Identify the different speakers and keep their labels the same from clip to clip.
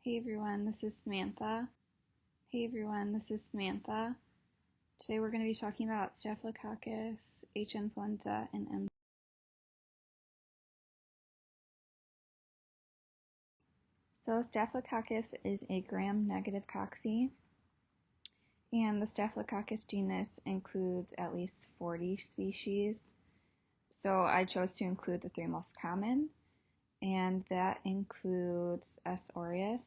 Speaker 1: Hey everyone, this is Samantha. Today we're going to be talking about Staphylococcus, H. influenza, and M. So Staphylococcus is a gram-negative cocci, and the Staphylococcus genus includes at least 40 species. So I chose to include the three most common, and that includes S. aureus,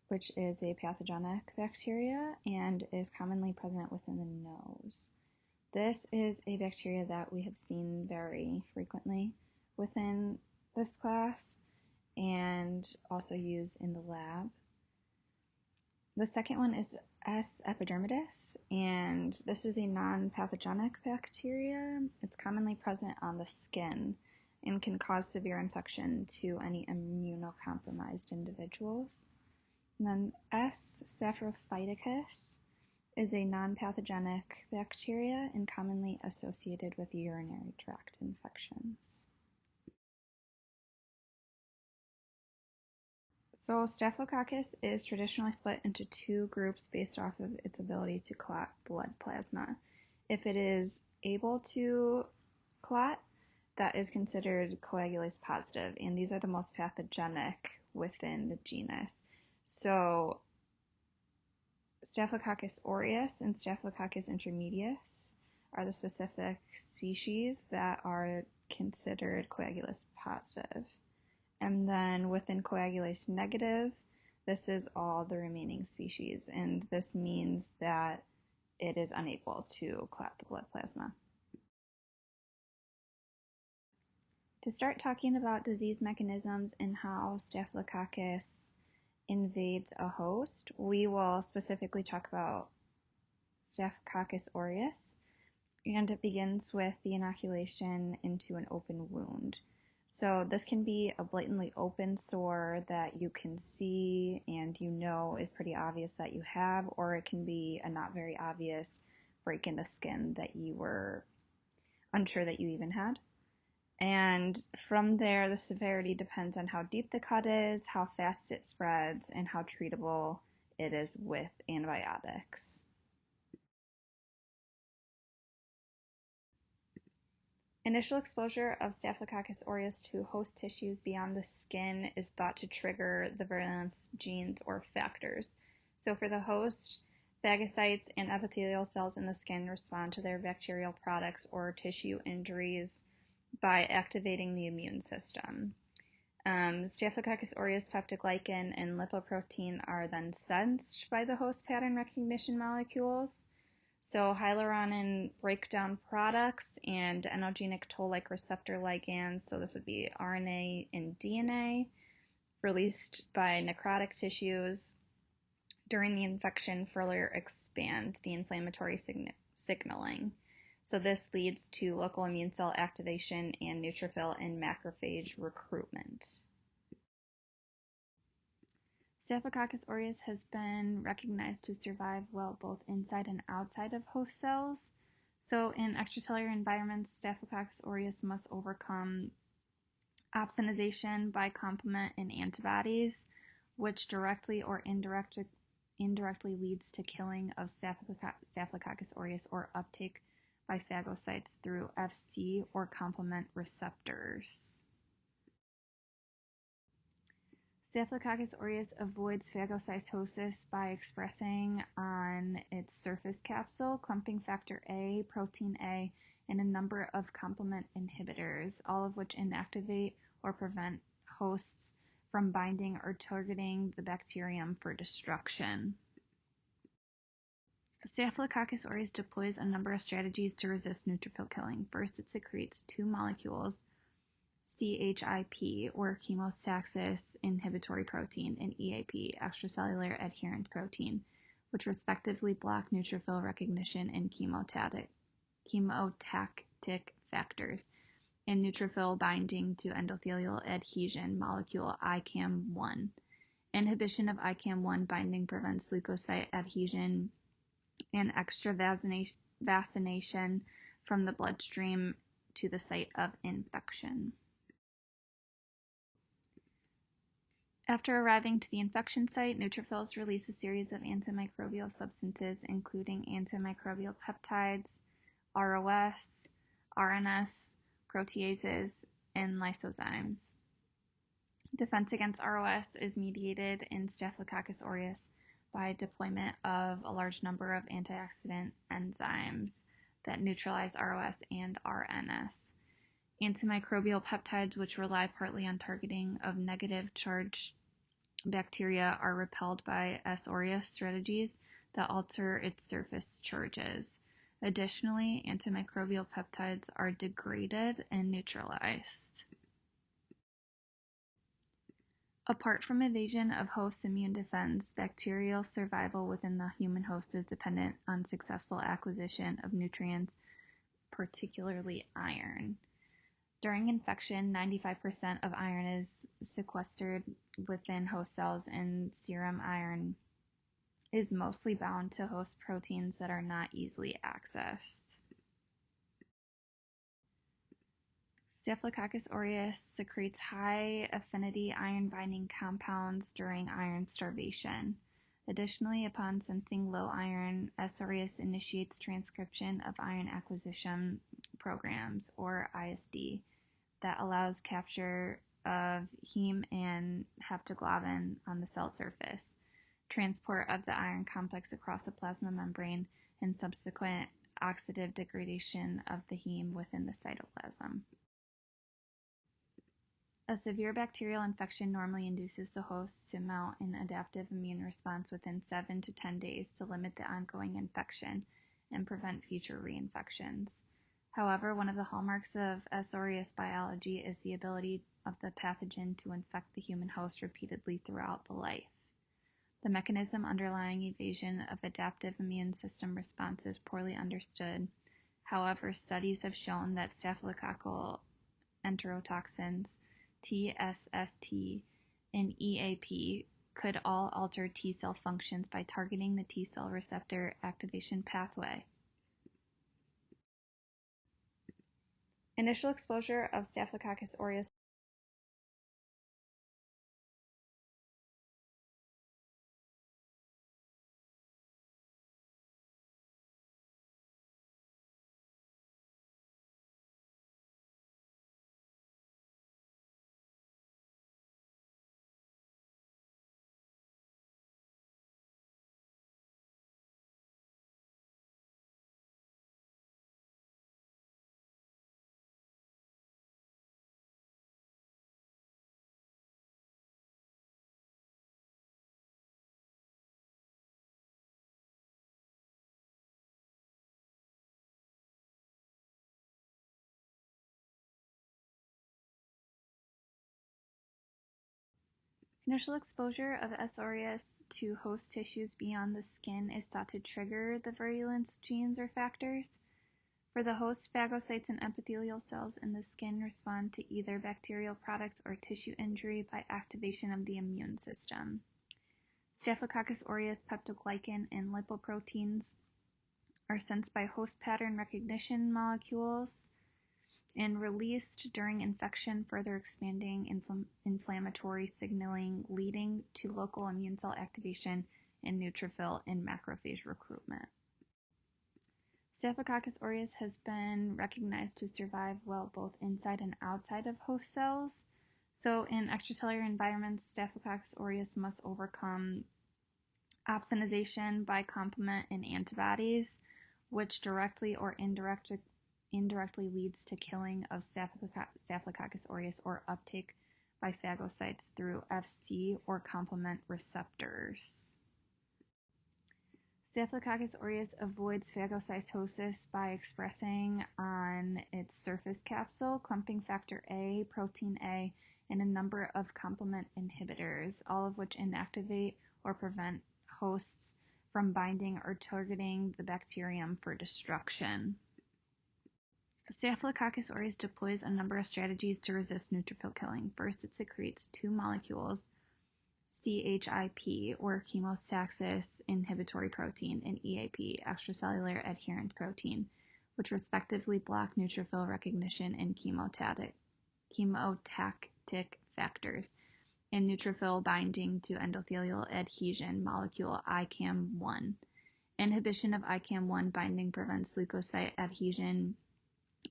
Speaker 1: which is a pathogenic bacteria and is commonly present within the nose. This is a bacteria that we have seen very frequently within this class and also used in the lab. The second one is S. epidermidis, and this is a non-pathogenic bacteria. It's commonly present on the skin and can cause severe infection to any immunocompromised individuals. And then S. Staphylococcus is a non-pathogenic bacteria and commonly associated with urinary tract infections. So Staphylococcus is traditionally split into two groups based off of its ability to clot blood plasma. If it is able to clot, that is considered coagulase positive, and these are the most pathogenic within the genus. So Staphylococcus aureus and Staphylococcus intermedius are the specific species that are considered coagulase positive. And then within coagulase negative, this is all the remaining species, and this means that it is unable to clot the blood plasma. To start talking about disease mechanisms and how Staphylococcus invades a host, we will specifically talk about Staphylococcus aureus, and it begins with the inoculation into an open wound. So this can be a blatantly open sore that you can see and you know is pretty obvious that you have, or it can be a not very obvious break in the skin that you were unsure that you even had. And from there, the severity depends on how deep the cut is, how fast it spreads, and how treatable it is with antibiotics. Initial exposure of Staphylococcus aureus to host tissues beyond the skin is thought to trigger the virulence genes or factors. So for the host, phagocytes and epithelial cells in the skin respond to their bacterial products or tissue injuries by activating the immune system. Staphylococcus aureus peptidoglycan and lipoprotein are then sensed by the host pattern recognition molecules. So hyaluronan breakdown products and enogenic toll-like receptor ligands, so this would be RNA and DNA, released by necrotic tissues during the infection further expand the inflammatory signaling. So this leads to local immune cell activation and neutrophil and macrophage recruitment. Staphylococcus aureus has been recognized to survive well both inside and outside of host cells. So in extracellular environments, Staphylococcus aureus must overcome opsonization by complement and antibodies, which directly or indirectly leads to killing of Staphylococcus aureus or uptake by phagocytes through Fc or complement receptors. Staphylococcus aureus avoids phagocytosis by expressing on its surface capsule clumping factor A, protein A, and a number of complement inhibitors, all of which inactivate or prevent hosts from binding or targeting the bacterium for destruction. Staphylococcus aureus deploys a number of strategies to resist neutrophil killing. First, it secretes two molecules, CHIP, or chemotaxis inhibitory protein, and EAP, extracellular adherent protein, which respectively block neutrophil recognition and chemotactic factors, and neutrophil binding to endothelial adhesion molecule ICAM1. Inhibition of ICAM1 binding prevents leukocyte adhesion and extravasation from the bloodstream to the site of infection. After arriving to the infection site, neutrophils release a series of antimicrobial substances, including antimicrobial peptides, ROS, RNS, proteases, and lysozymes. Defense against ROS is mediated in Staphylococcus aureus by deployment of a large number of antioxidant enzymes that neutralize ROS and RNS. Antimicrobial peptides, which rely partly on targeting of negative charged bacteria, are repelled by S. aureus strategies that alter its surface charges. Additionally, antimicrobial peptides are degraded and neutralized. Apart from evasion of host immune defense, bacterial survival within the human host is dependent on successful acquisition of nutrients, particularly iron. During infection, 95% of iron is sequestered within host cells, and serum iron is mostly bound to host proteins that are not easily accessed. Staphylococcus aureus secretes high-affinity iron-binding compounds during iron starvation. Additionally, upon sensing low iron, S. aureus initiates transcription of iron acquisition programs, or ISD, that allows capture of heme and haptoglobin on the cell surface, transport of the iron complex across the plasma membrane, and subsequent oxidative degradation of the heme within the cytoplasm. A severe bacterial infection normally induces the host to mount an adaptive immune response within 7 to 10 days to limit the ongoing infection and prevent future reinfections. However, one of the hallmarks of S. aureus biology is the ability of the pathogen to infect the human host repeatedly throughout the life. The mechanism underlying evasion of adaptive immune system response is poorly understood. However, studies have shown that staphylococcal enterotoxins, TSST, and EAP could all alter T cell functions by targeting the T cell receptor activation pathway. Initial exposure of Staphylococcus aureus Initial exposure of S. aureus to host tissues beyond the skin is thought to trigger the virulence genes or factors. For the host, phagocytes and epithelial cells in the skin respond to either bacterial products or tissue injury by activation of the immune system. Staphylococcus aureus peptoglycan and lipoproteins are sensed by host pattern recognition molecules and released during infection, further expanding inflammatory signaling, leading to local immune cell activation and neutrophil and macrophage recruitment. Staphylococcus aureus has been recognized to survive well both inside and outside of host cells. So in extracellular environments, Staphylococcus aureus must overcome opsonization by complement and antibodies, which directly or indirectly leads to killing of Staphylococcus aureus or uptake by phagocytes through Fc or complement receptors. Staphylococcus aureus avoids phagocytosis by expressing on its surface capsule clumping factor A, protein A, and a number of complement inhibitors, all of which inactivate or prevent hosts from binding or targeting the bacterium for destruction. Staphylococcus aureus deploys a number of strategies to resist neutrophil killing. First, it secretes two molecules, CHIP, or chemotaxis inhibitory protein, and EAP, extracellular adherent protein, which respectively block neutrophil recognition and chemotactic factors. and neutrophil binding to endothelial adhesion molecule ICAM1. Inhibition of ICAM1 binding prevents leukocyte adhesion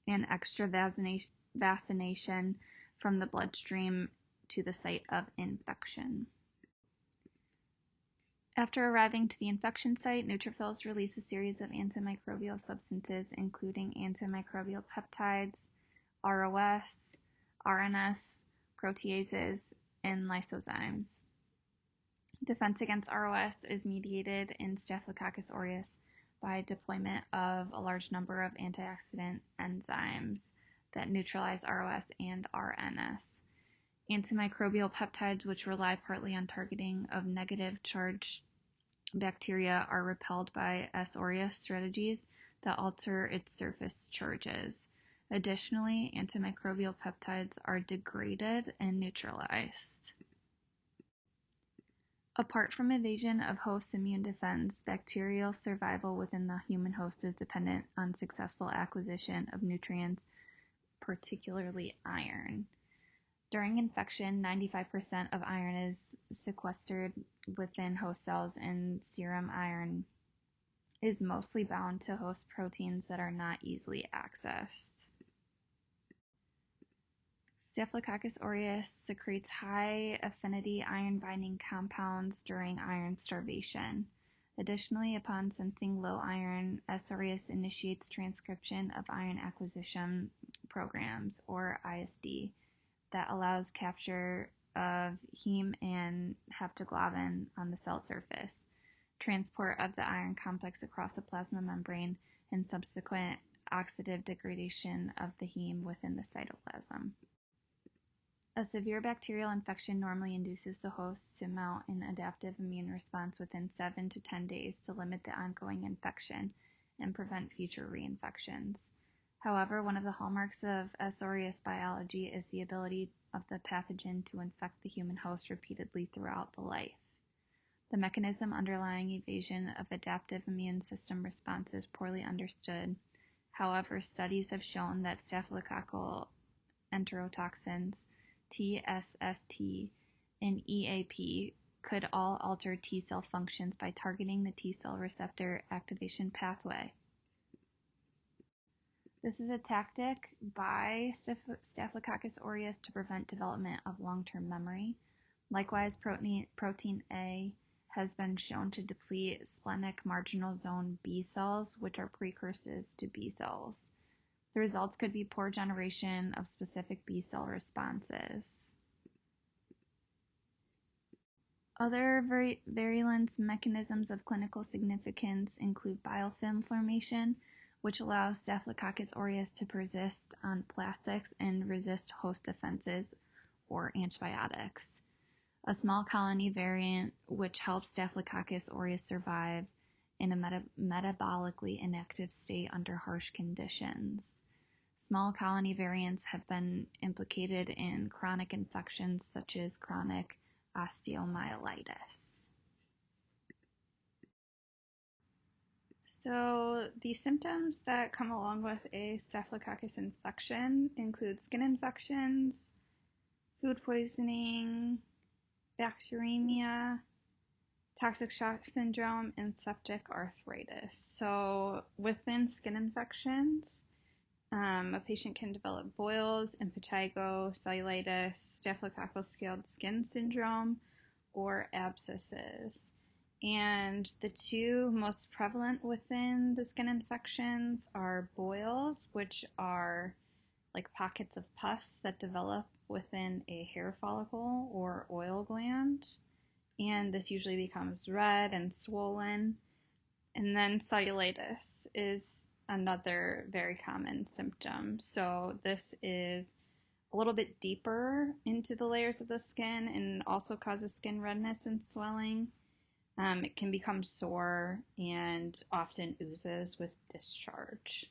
Speaker 1: and extravasation from the bloodstream to the site of infection. After arriving to the infection site, neutrophils release a series of antimicrobial substances, including antimicrobial peptides, ROS, RNS, proteases, and lysozymes. Defense against ROS is mediated in Staphylococcus aureus by deployment of a large number of antioxidant enzymes that neutralize ROS and RNS. Antimicrobial peptides, which rely partly on targeting of negative charged bacteria, are repelled by S. aureus strategies that alter its surface charges. Additionally, antimicrobial peptides are degraded and neutralized. Apart from evasion of host immune defense, bacterial survival within the human host is dependent on successful acquisition of nutrients, particularly iron. During infection, 95% of iron is sequestered within host cells, and serum iron is mostly bound to host proteins that are not easily accessed. Staphylococcus aureus secretes high-affinity iron-binding compounds during iron starvation. Additionally, upon sensing low iron, S. aureus initiates transcription of iron acquisition programs, or ISD, that allows capture of heme and haptoglobin on the cell surface, transport of the iron complex across the plasma membrane, and subsequent oxidative degradation of the heme within the cytoplasm. A severe bacterial infection normally induces the host to mount an adaptive immune response within 7 to 10 days to limit the ongoing infection and prevent future reinfections. However, one of the hallmarks of S. aureus biology is the ability of the pathogen to infect the human host repeatedly throughout the life. The mechanism underlying evasion of adaptive immune system response is poorly understood. However, studies have shown that staphylococcal enterotoxins, TSST, and EAP could all alter T cell functions by targeting the T cell receptor activation pathway. This is a tactic by Staphylococcus aureus to prevent development of long-term memory. Likewise, protein A has been shown to deplete splenic marginal zone B cells, which are precursors to B cells. The results could be poor generation of specific B cell responses. Other virulence mechanisms of clinical significance include biofilm formation, which allows Staphylococcus aureus to persist on plastics and resist host defenses or antibiotics. A small colony variant, which helps Staphylococcus aureus survive in a metabolically inactive state under harsh conditions. Small colony variants have been implicated in chronic infections such as chronic osteomyelitis. So the symptoms that come along with a Staphylococcus infection include skin infections, food poisoning, bacteremia, toxic shock syndrome, and septic arthritis. So within skin infections, a patient can develop boils, impetigo, cellulitis, staphylococcal scaled skin syndrome, or abscesses. And the two most prevalent within the skin infections are boils, which are like pockets of pus that develop within a hair follicle or oil gland. And this usually becomes red and swollen. And then cellulitis is another very common symptom. So this is a little bit deeper into the layers of the skin and also causes skin redness and swelling. It can become sore and often oozes with discharge.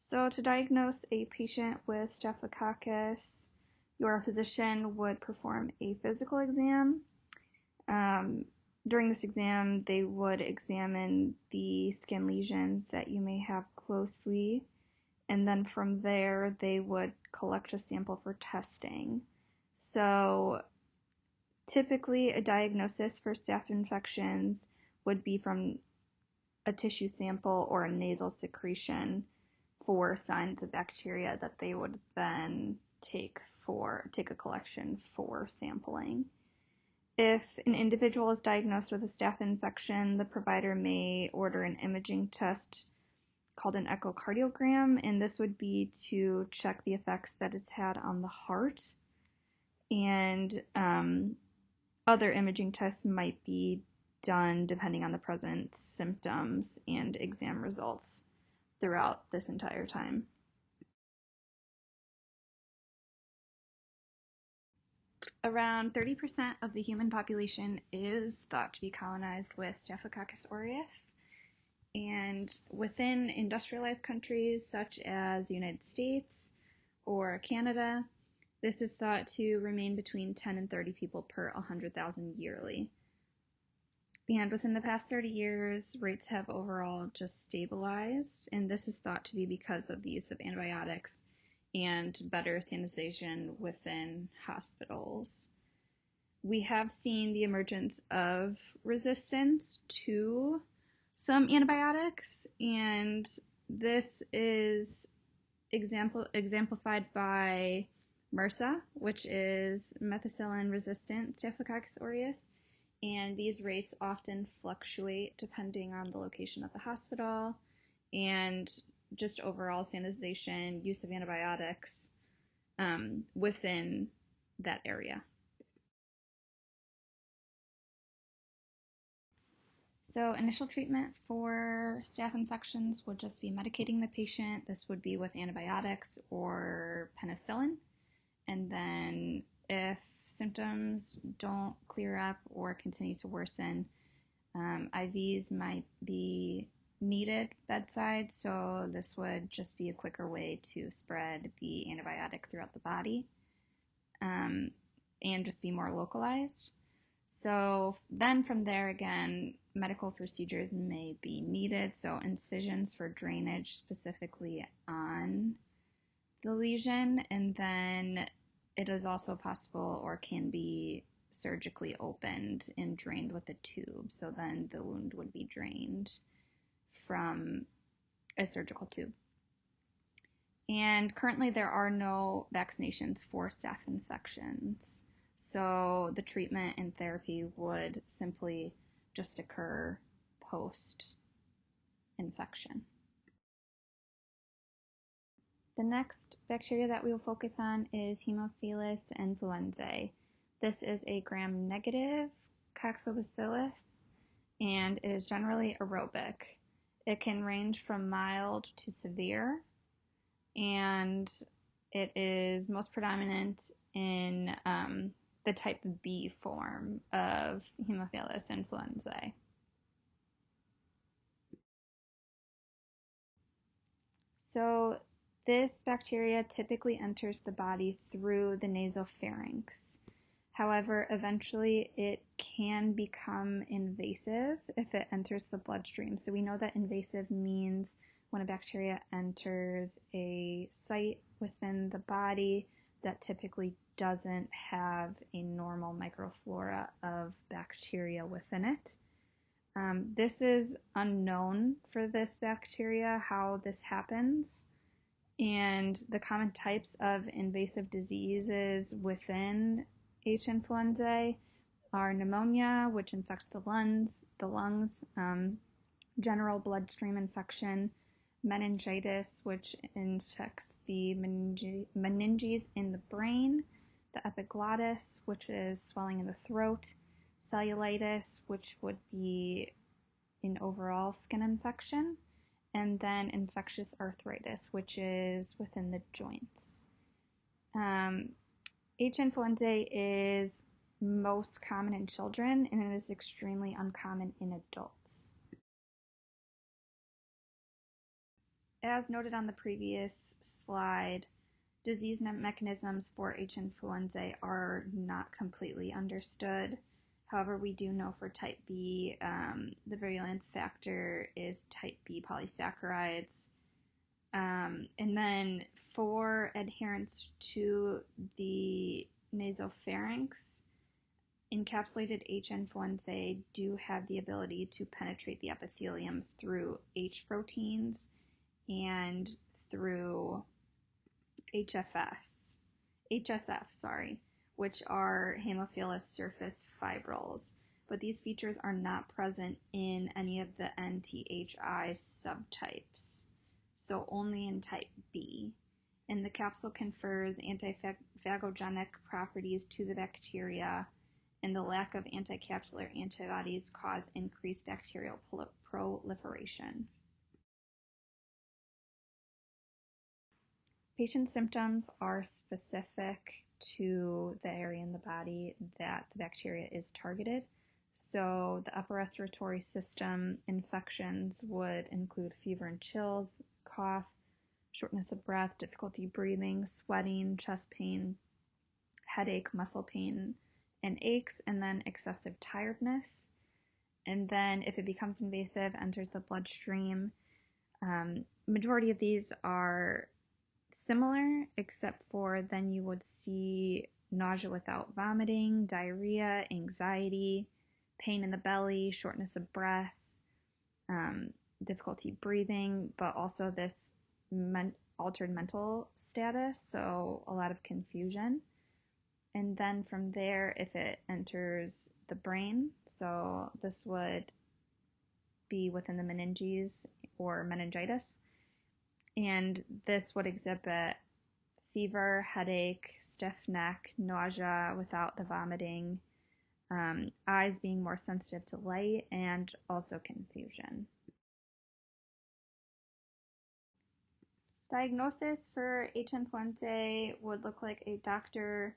Speaker 1: So to diagnose a patient with Staphylococcus, your physician would perform a physical exam. During this exam, they would examine the skin lesions that you may have closely and then from there they would collect a sample for testing. So typically a diagnosis for staph infections would be from a tissue sample or a nasal secretion for signs of bacteria that they would then take a collection for sampling. If an individual is diagnosed with a staph infection, the provider may order an imaging test called an echocardiogram, and this would be to check the effects that it's had on the heart. And other imaging tests might be done depending on the present symptoms and exam results throughout this entire time. Around 30% of the human population is thought to be colonized with Staphylococcus aureus, and within industrialized countries such as the United States or Canada, this is thought to remain between 10 and 30 people per 100,000 yearly. And within the past 30 years, rates have overall just stabilized, and this is thought to be because of the use of antibiotics and better sanitization within hospitals. We have seen the emergence of resistance to some antibiotics, and this is exemplified by MRSA, which is methicillin-resistant Staphylococcus aureus, and these rates often fluctuate depending on the location of the hospital and just overall sanitization, use of antibiotics within that area. So initial treatment for staph infections would just be medicating the patient. This would be with antibiotics or penicillin. And then if symptoms don't clear up or continue to worsen, IVs might be needed bedside, so this would just be a quicker way to spread the antibiotic throughout the body and just be more localized. So then from there again, medical procedures may be needed, so incisions for drainage specifically on the lesion, and then it is also possible or can be surgically opened and drained with a tube, so then the wound would be drained from a surgical tube. And currently there are no vaccinations for staph infections, so the treatment and therapy would simply just occur post-infection. The next bacteria that we will focus on is Haemophilus influenzae. This is a gram-negative coccobacillus, and it is generally aerobic. It can range from mild to severe, and it is most predominant in the type B form of Haemophilus influenzae. So this bacteria typically enters the body through the nasopharynx. However, eventually it can become invasive if it enters the bloodstream. So we know that invasive means when a bacteria enters a site within the body that typically doesn't have a normal microflora of bacteria within it. This is unknown for this bacteria, how this happens, and the common types of invasive diseases within H. influenzae are pneumonia, which infects the lungs, general bloodstream infection, meningitis, which infects the meninges in the brain, the epiglottis, which is swelling in the throat, cellulitis, which would be an overall skin infection, and then infectious arthritis, which is within the joints. H. influenzae is most common in children, and it is extremely uncommon in adults. As noted on the previous slide, disease mechanisms for H. influenzae are not completely understood. However, we do know for type B, the virulence factor is type B polysaccharides, And then for adherence to the nasopharynx, encapsulated H. influenzae do have the ability to penetrate the epithelium through H proteins and through HSF, which are Haemophilus surface fibrils, but these features are not present in any of the NTHI subtypes, so only in type B. And the capsule confers antiphagogenic properties to the bacteria, and the lack of anticapsular antibodies cause increased bacterial proliferation. Patient symptoms are specific to the area in the body that the bacteria is targeted. So the upper respiratory system infections would include fever and chills, cough, shortness of breath, difficulty breathing, sweating, chest pain, headache, muscle pain, and aches, and then excessive tiredness. And then if it becomes invasive, enters the bloodstream. Majority of these are similar, except for then you would see nausea without vomiting, diarrhea, anxiety, pain in the belly, shortness of breath, difficulty breathing, but also this altered mental status, so a lot of confusion. And then from there, if it enters the brain, so this would be within the meninges or meningitis, and this would exhibit fever, headache, stiff neck, nausea without the vomiting, eyes being more sensitive to light, and also confusion. Diagnosis for H. influenzae would look like a doctor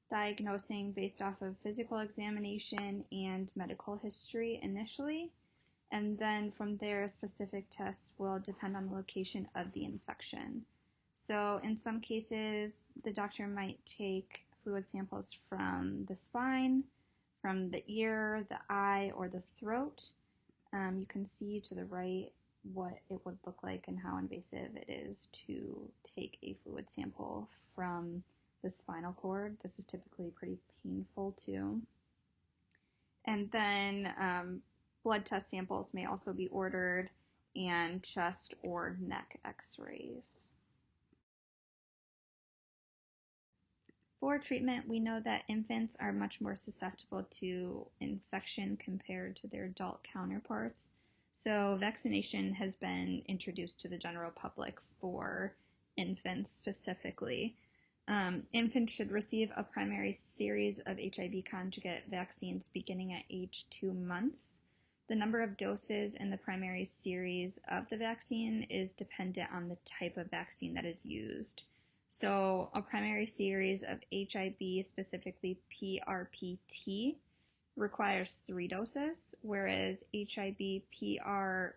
Speaker 1: diagnosing based off of physical examination and medical history initially, and then from there specific tests will depend on the location of the infection. So in some cases the doctor might take fluid samples from the spine, from the ear, the eye, or the throat. You can see to the right what it would look like and how invasive it is to take a fluid sample from the spinal cord. This is typically pretty painful too. And then blood test samples may also be ordered, and chest or neck x-rays. For treatment, we know that infants are much more susceptible to infection compared to their adult counterparts. So vaccination has been introduced to the general public for infants specifically. Infants should receive a primary series of HIV conjugate vaccines beginning at age 2 months. The number of doses in the primary series of the vaccine is dependent on the type of vaccine that is used. So a primary series of HIV, specifically PRPT, requires 3 doses, whereas HIV PRPOMP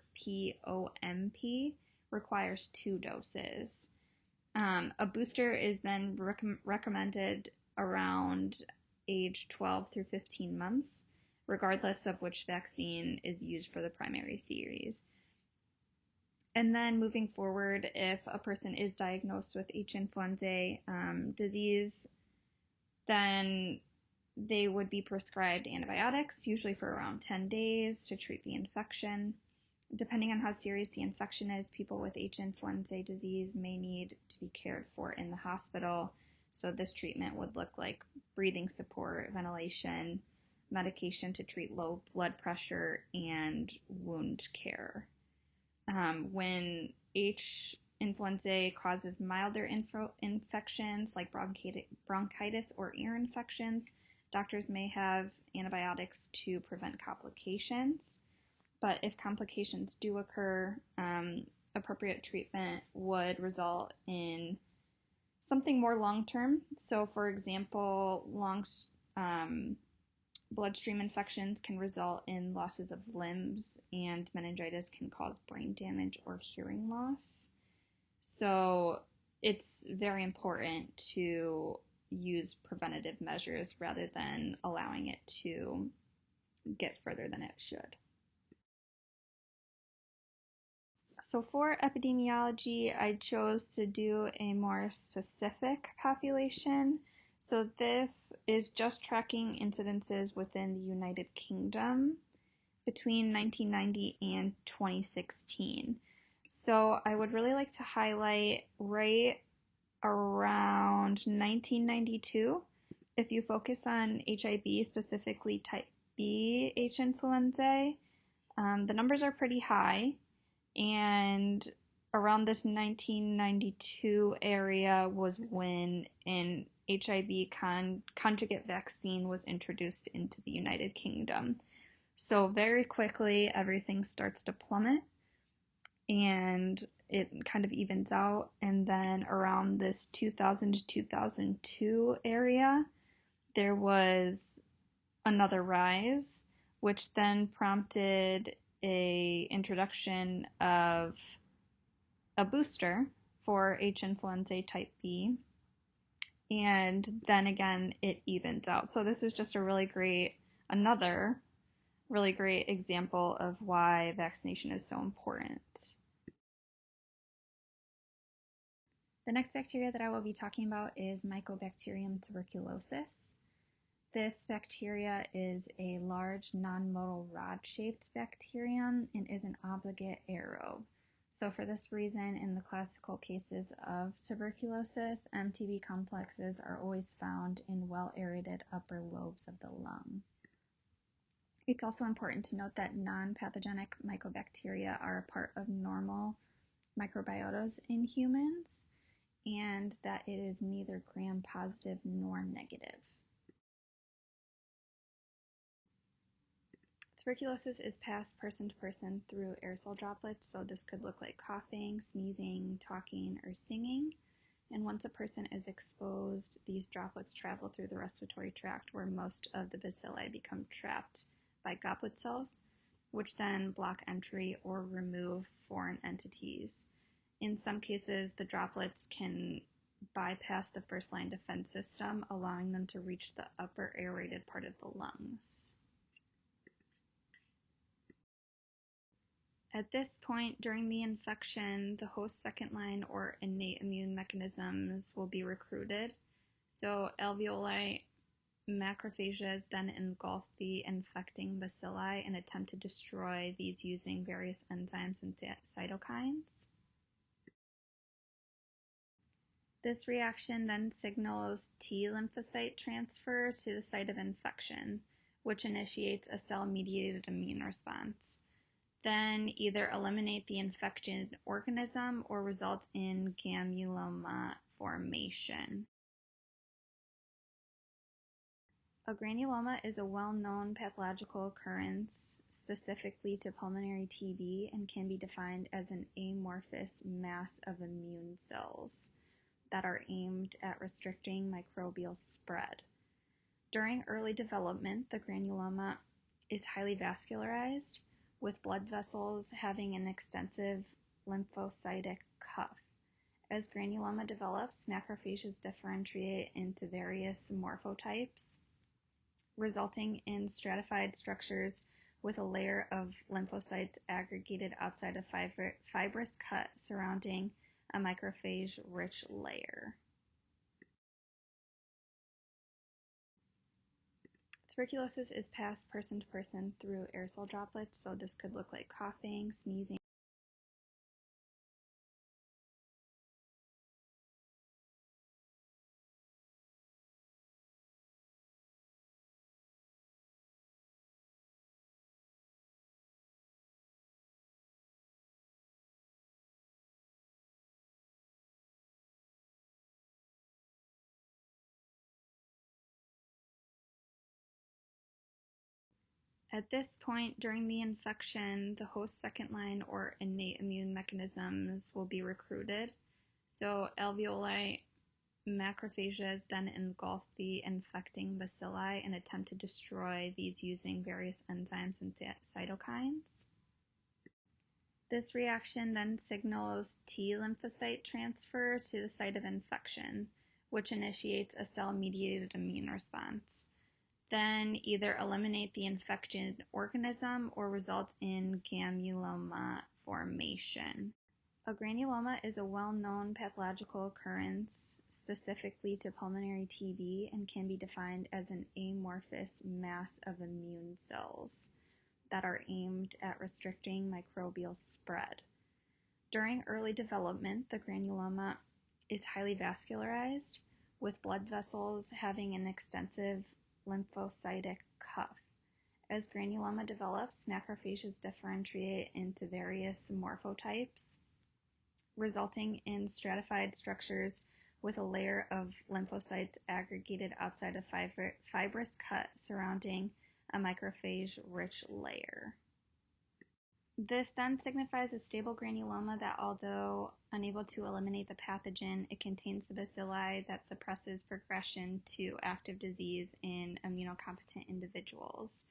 Speaker 1: requires 2 doses. A booster is then recommended around age 12 through 15 months, regardless of which vaccine is used for the primary series. And then moving forward, if a person is diagnosed with H. influenzae disease, then they would be prescribed antibiotics, usually for around 10 days to treat the infection. Depending on how serious the infection is, people with H. influenzae disease may need to be cared for in the hospital. So this treatment would look like breathing support, ventilation, medication to treat low blood pressure, and wound care. When H. influenzae causes milder infections like bronchitis or ear infections, doctors may have antibiotics to prevent complications. But if complications do occur, appropriate treatment would result in something more long-term. So for example, long bloodstream infections can result in losses of limbs, and meningitis can cause brain damage or hearing loss. So it's very important to use preventative measures rather than allowing it to get further than it should. So for epidemiology, I chose to do a more specific population. So this is just tracking incidences within the United Kingdom between 1990 and 2016. So I would really like to highlight right around 1992. If you focus on HIV, specifically type B H influenzae, the numbers are pretty high, and around this 1992 area was when an HIV conjugate vaccine was introduced into the United Kingdom. So very quickly, everything starts to plummet and it kind of evens out. And then around this 2000 to 2002 area, there was another rise, which then prompted a introduction of a booster for H. influenzae type B. And then again, it evens out. So this is just another really great example of why vaccination is so important. The next bacteria that I will be talking about is Mycobacterium tuberculosis. This bacteria is a large non-motile rod-shaped bacterium and is an obligate aerobe. So for this reason, in the classical cases of tuberculosis, MTB complexes are always found in well-aerated upper lobes of the lung. It's also important to note that non-pathogenic mycobacteria are a part of normal microbiotas in humans, and that it is neither gram-positive nor negative. Tuberculosis is passed person to person through aerosol droplets, so this could look like coughing, sneezing, talking, or singing. And once a person is exposed, these droplets travel through the respiratory tract where most of the bacilli become trapped by goblet cells, which then block entry or remove foreign entities. In some cases, the droplets can bypass the first-line defense system, allowing them to reach the upper aerated part of the lungs. At this point during the infection, the host second line or innate immune mechanisms will be recruited. So alveoli macrophages then engulf the infecting bacilli and attempt to destroy these using various enzymes and cytokines. This reaction then signals T lymphocyte transfer to the site of infection, which initiates a cell-mediated immune response. Then either eliminate the infected organism or result in granuloma formation. A granuloma is a well-known pathological occurrence specifically to pulmonary TB and can be defined as an amorphous mass of immune cells that are aimed at restricting microbial spread. During early development, the granuloma is highly vascularized, with blood vessels having an extensive lymphocytic cuff. As granuloma develops, macrophages differentiate into various morphotypes, resulting in stratified structures with a layer of lymphocytes aggregated outside a fibrous cut surrounding a macrophage-rich layer. Tuberculosis is passed person to person through aerosol droplets, so this could look like coughing, sneezing. At this point during the infection, the host second line or innate immune mechanisms will be recruited. So alveoli macrophages then engulf the infecting bacilli and attempt to destroy these using various enzymes and cytokines. This reaction then signals T lymphocyte transfer to the site of infection, which initiates a cell-mediated immune response. Then either eliminate the infected organism or result in granuloma formation. A granuloma is a well-known pathological occurrence specifically to pulmonary TB and can be defined as an amorphous mass of immune cells that are aimed at restricting microbial spread. During early development, the granuloma is highly vascularized, with blood vessels having an extensive lymphocytic cuff. As granuloma develops, macrophages differentiate into various morphotypes, resulting in stratified structures with a layer of lymphocytes aggregated outside a fibrous cut surrounding a macrophage-rich layer. This then signifies a stable granuloma that, although unable to eliminate the pathogen, it contains the bacilli that suppresses progression to active disease in immunocompetent individuals.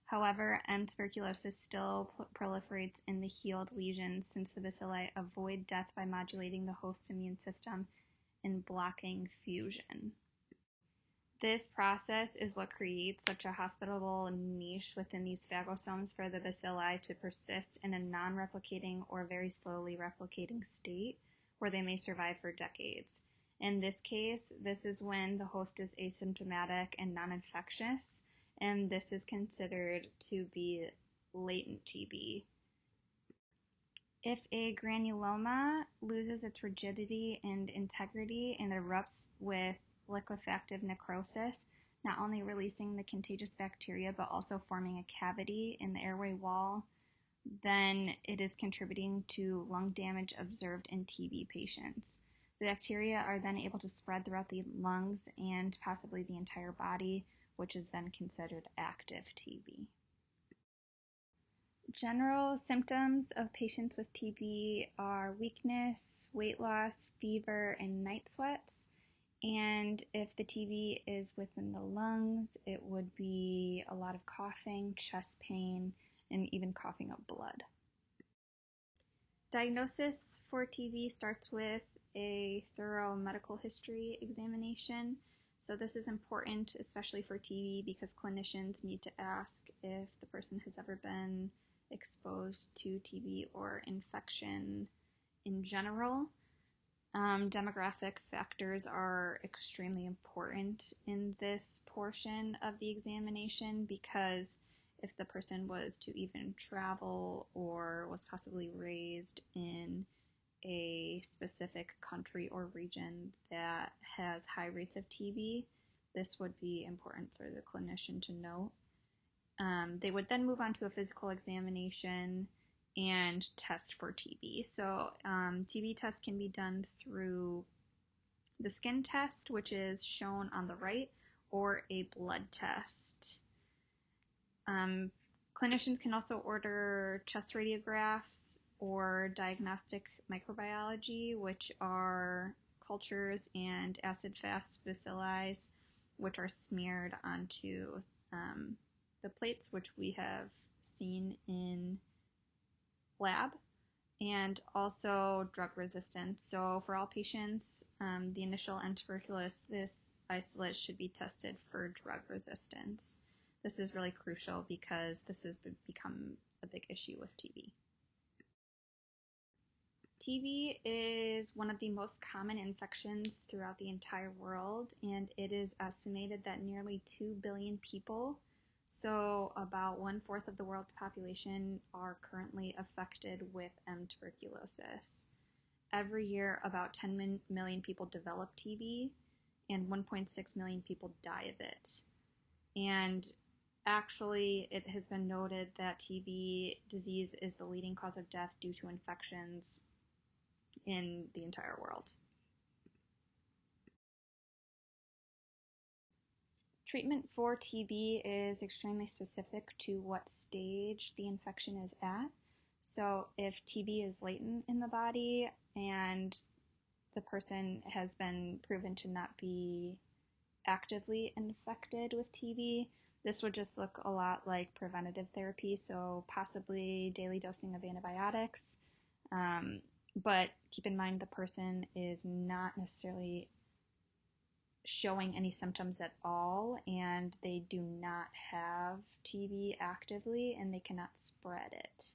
Speaker 1: However, M. tuberculosis still proliferates in the healed lesions since the bacilli avoid death by modulating the host immune system and blocking fusion. This process is what creates such a hospitable niche within these phagosomes for the bacilli to persist in a non-replicating or very slowly replicating state where they may survive for decades. In this case, this is when the host is asymptomatic and non-infectious, and this is considered to be latent TB. If a granuloma loses its rigidity and integrity and erupts with liquefactive necrosis, not only releasing the contagious bacteria but also forming a cavity in the airway wall, then it is contributing to lung damage observed in TB patients. The bacteria are then able to spread throughout the lungs and possibly the entire body, which is then considered active TB. General symptoms of patients with TB are weakness, weight loss, fever, and night sweats. And if the TB is within the lungs, it would be a lot of coughing, chest pain, and even coughing up blood. Diagnosis for TB starts with a thorough medical history examination. So this is important, especially for TB, because clinicians need to ask if the person has ever been exposed to TB or infection in general. Demographic factors are extremely important in this portion of the examination because if the person was to even travel or was possibly raised in a specific country or region that has high rates of TB, this would be important for the clinician to note. They would then move on to a physical examination and test for TB. So TB tests can be done through the skin test, which is shown on the right, or a blood test. Clinicians can also order chest radiographs or diagnostic microbiology, which are cultures and acid-fast bacilli, which are smeared onto the plates, which we have seen in lab, and also drug resistance. So for all patients, the initial M. tuberculosis isolate should be tested for drug resistance. This is really crucial because this has become a big issue with TB. TB is one of the most common infections throughout the entire world, and it is estimated that nearly 2 billion people, so about 1/4 of the world's population, are currently affected with M. tuberculosis. Every year, about 10 million people develop TB, and 1.6 million people die of it. And actually, it has been noted that TB disease is the leading cause of death due to infections in the entire world. Treatment for TB is extremely specific to what stage the infection is at. So if TB is latent in the body and the person has been proven to not be actively infected with TB, this would just look a lot like preventative therapy, so possibly daily dosing of antibiotics. But keep in mind the person is not necessarily showing any symptoms at all, and they do not have TB actively, and they cannot spread it.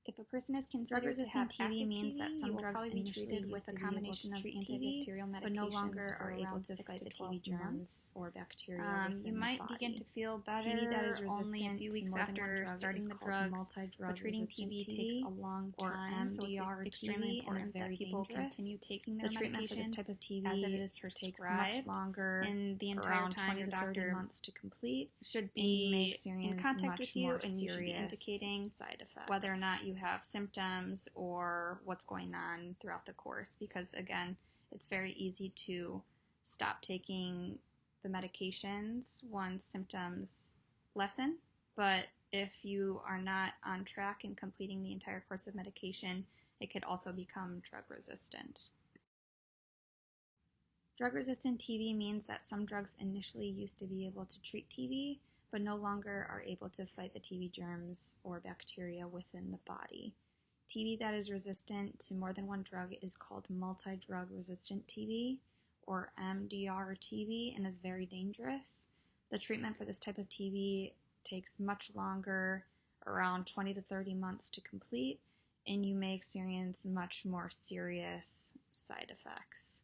Speaker 1: If a person is considered to have active TB, you will probably be treated with a combination of antibacterial medications but no longer are able to fight the TB germs or bacteria. You might begin to feel better only a few weeks after starting the drugs, but treating TB takes a long time, so it's extremely important that people continue taking their medication for this type of TB as it is prescribed much longer, and the entire time your doctor months to complete should be in contact with you, and you should be indicating side effects, whether or not you have symptoms or what's going on throughout the course, because again, it's very easy to stop taking the medications once symptoms lessen, but if you are not on track in completing the entire course of medication, it could also become drug resistant. Drug-resistant TB means that some drugs initially used to be able to treat TB, but no longer are able to fight the TB germs or bacteria within the body. TB that is resistant to more than one drug is called multi-drug resistant TB, or MDR TB, and is very dangerous. The treatment for this type of TB takes much longer, around 20 to 30 months to complete, and you may experience much more serious side effects.